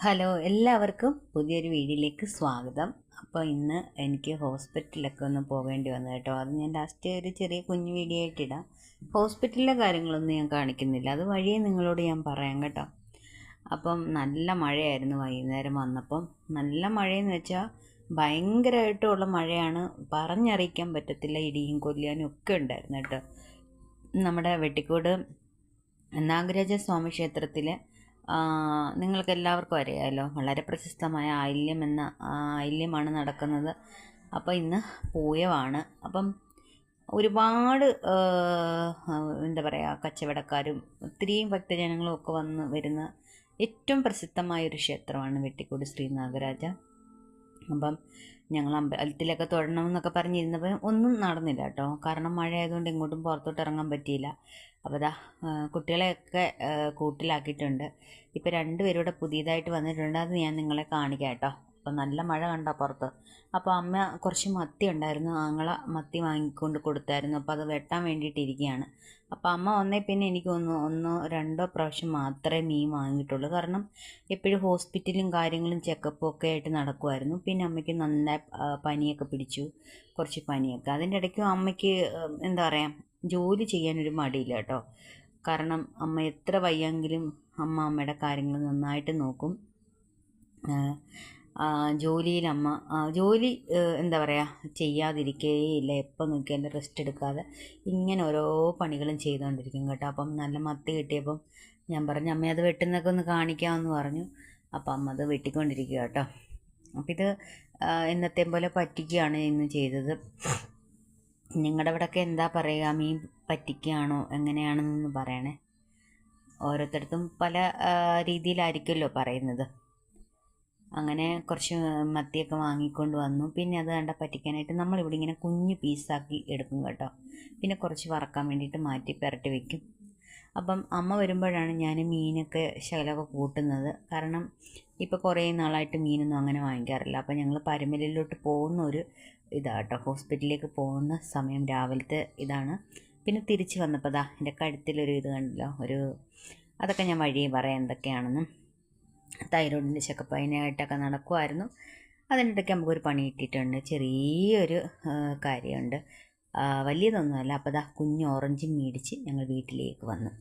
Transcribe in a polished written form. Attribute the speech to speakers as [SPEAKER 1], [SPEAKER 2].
[SPEAKER 1] Hello, എല്ലാവർക്കും പുതിയൊരു വീഡിയോയിലേക്ക് സ്വാഗതം. അപ്പോൾ ഇന്ന് എനിക്ക് ഹോസ്പിറ്റലിലൊക്കെ ഒന്ന് പോകേണ്ടി വന്നു കേട്ടോ. അത് ഞാൻ ലാസ്റ്റ് ഒരു ചെറിയ കുഞ്ഞു വീഡിയോ ആയിട്ടിടാം. ഹോസ്പിറ്റലിലെ കാര്യങ്ങളൊന്നും ഞാൻ കാണിക്കുന്നില്ല, അത് വഴിയേ നിങ്ങളോട് ഞാൻ പറയാം കേട്ടോ. അപ്പം നല്ല മഴയായിരുന്നു വൈകുന്നേരം വന്നപ്പം. നല്ല മഴയെന്ന് വെച്ചാൽ ഭയങ്കരമായിട്ടുള്ള മഴയാണ്, പറഞ്ഞറിയിക്കാൻ പറ്റത്തില്ല. ഇടിയും കൊല്ലാനും ഒക്കെ ഉണ്ടായിരുന്നു കേട്ടോ. നമ്മുടെ വെട്ടിക്കോട് നാഗരാജ സ്വാമി ക്ഷേത്രത്തിൽ നിങ്ങൾക്ക് എല്ലാവർക്കും അറിയാമല്ലോ, വളരെ പ്രശസ്തമായ ആയില്യമാണ് നടക്കുന്നത്. അപ്പോൾ ഇന്ന് പൂയമാണ്. അപ്പം ഒരുപാട് എന്താ പറയുക, കച്ചവടക്കാരും ഒത്തിരിയും ഭക്തജനങ്ങളും ഒക്കെ വരുന്ന ഏറ്റവും പ്രസിദ്ധമായൊരു ക്ഷേത്രമാണ് വെട്ടിക്കോട് ശ്രീ നാഗരാജ. അപ്പം ഞങ്ങൾ അമ്പലത്തിലൊക്കെ തൊഴണമെന്നൊക്കെ പറഞ്ഞിരുന്നപ്പോൾ ഒന്നും നടന്നില്ല കേട്ടോ. കാരണം മഴ ആയതുകൊണ്ട് എങ്ങോട്ടും പുറത്തോട്ട് ഇറങ്ങാൻ പറ്റിയില്ല. അപ്പോൾ ദാ കുട്ടികളെയൊക്കെ കൂട്ടിലാക്കിയിട്ടുണ്ട്. ഇപ്പോൾ 2 പേരൂടെ പുതിയതായിട്ട് വന്നിട്ടുണ്ട്, അത് ഞാൻ നിങ്ങളെ കാണിക്കാം കേട്ടോ. അപ്പോൾ നല്ല മഴ കണ്ടോ പുറത്ത്. അപ്പോൾ അമ്മ കുറച്ച് മത്തി ഉണ്ടായിരുന്നു, ആങ്ങള മത്തി വാങ്ങിക്കൊണ്ട് കൊടുത്തായിരുന്നു. അപ്പോൾ അത് വെട്ടാൻ വേണ്ടിയിട്ടിരിക്കുകയാണ്. അപ്പോൾ അമ്മ വന്നേ പിന്നെ എനിക്ക് ഒന്നോ രണ്ടോ പ്രാവശ്യം മാത്രമേ മീൻ വാങ്ങിയിട്ടുള്ളൂ. കാരണം എപ്പോഴും ഹോസ്പിറ്റലും കാര്യങ്ങളും ചെക്കപ്പും ഒക്കെ ആയിട്ട് നടക്കുമായിരുന്നു. പിന്നെ അമ്മയ്ക്ക് നന്നായി പനിയൊക്കെ പിടിച്ചു, കുറച്ച് പനിയൊക്കെ. അതിൻ്റെ ഇടയ്ക്കും അമ്മയ്ക്ക് എന്താ പറയുക, ജോലി ചെയ്യാനൊരു മടിയില്ല കേട്ടോ. കാരണം അമ്മ എത്ര വയ്യെങ്കിലും അമ്മയുടെ കാര്യങ്ങൾ നന്നായിട്ട് നോക്കും. ജോലിയിൽ അമ്മ ജോലി എന്താ പറയുക, ചെയ്യാതിരിക്കുകയില്ല. എപ്പോൾ നോക്കിയാലും റെസ്റ്റ് എടുക്കാതെ ഇങ്ങനെ ഓരോ പണികളും ചെയ്തുകൊണ്ടിരിക്കും കേട്ടോ. അപ്പം നല്ല മത്തി കിട്ടിയപ്പം ഞാൻ പറഞ്ഞു, അമ്മ അത് വെട്ടുന്നൊക്കെ ഒന്ന് കാണിക്കാമെന്ന് പറഞ്ഞു. അപ്പം അമ്മ അത് വെട്ടിക്കൊണ്ടിരിക്കുക കേട്ടോ. അപ്പം ഇത് എന്നത്തെ പോലെ പറ്റിക്കുകയാണ് ഇന്ന് ചെയ്തത്. നിങ്ങളുടെ അവിടെയൊക്കെ എന്താ പറയുക, മീൻ പറ്റിക്കുകയാണോ എങ്ങനെയാണെന്നൊന്ന് പറയണേ. ഓരോരുത്തർക്കും പല രീതിയിലായിരിക്കുമല്ലോ പറയുന്നത്. അങ്ങനെ കുറച്ച് മത്തിയൊക്കെ വാങ്ങിക്കൊണ്ട് വന്നു. പിന്നെ അത് പറ്റിക്കാനായിട്ട് നമ്മളിവിടെ ഇങ്ങനെ കുഞ്ഞു പീസാക്കി എടുക്കും കേട്ടോ. പിന്നെ കുറച്ച് വറക്കാൻ വേണ്ടിയിട്ട് മാറ്റി പുരട്ടി വയ്ക്കും. അപ്പം അമ്മ വരുമ്പോഴാണ് ഞാൻ മീനൊക്കെ ശകലമൊക്കെ കൂട്ടുന്നത്. കാരണം ഇപ്പോൾ കുറേ നാളായിട്ട് മീനൊന്നും അങ്ങനെ വാങ്ങിക്കാറില്ല. അപ്പം ഞങ്ങൾ പരമലയിലോട്ട് പോകുന്ന ഒരു ഇതാട്ടോ, ഹോസ്പിറ്റലിലേക്ക് പോകുന്ന സമയം രാവിലത്തെ ഇതാണ്. പിന്നെ തിരിച്ച് വന്നപ്പോൾ എൻ്റെ കഴുത്തിലൊരു ഇത് കണ്ടല്ലോ, അതൊക്കെ ഞാൻ വഴിയെ പറയാം എന്തൊക്കെയാണെന്നും. തൈറോയിഡിൻ്റെ ചെക്കപ്പ് അതിനായിട്ടൊക്കെ നടക്കുമായിരുന്നു. അതിനിടയ്ക്ക് നമുക്കൊരു പണി കിട്ടിയിട്ടുണ്ട്, ചെറിയൊരു കാര്യമുണ്ട്, വലിയതൊന്നുമല്ല. അപ്പോൾ കുഞ്ഞ് ഓറഞ്ചും മേടിച്ച് ഞങ്ങൾ വീട്ടിലേക്ക് വന്നു.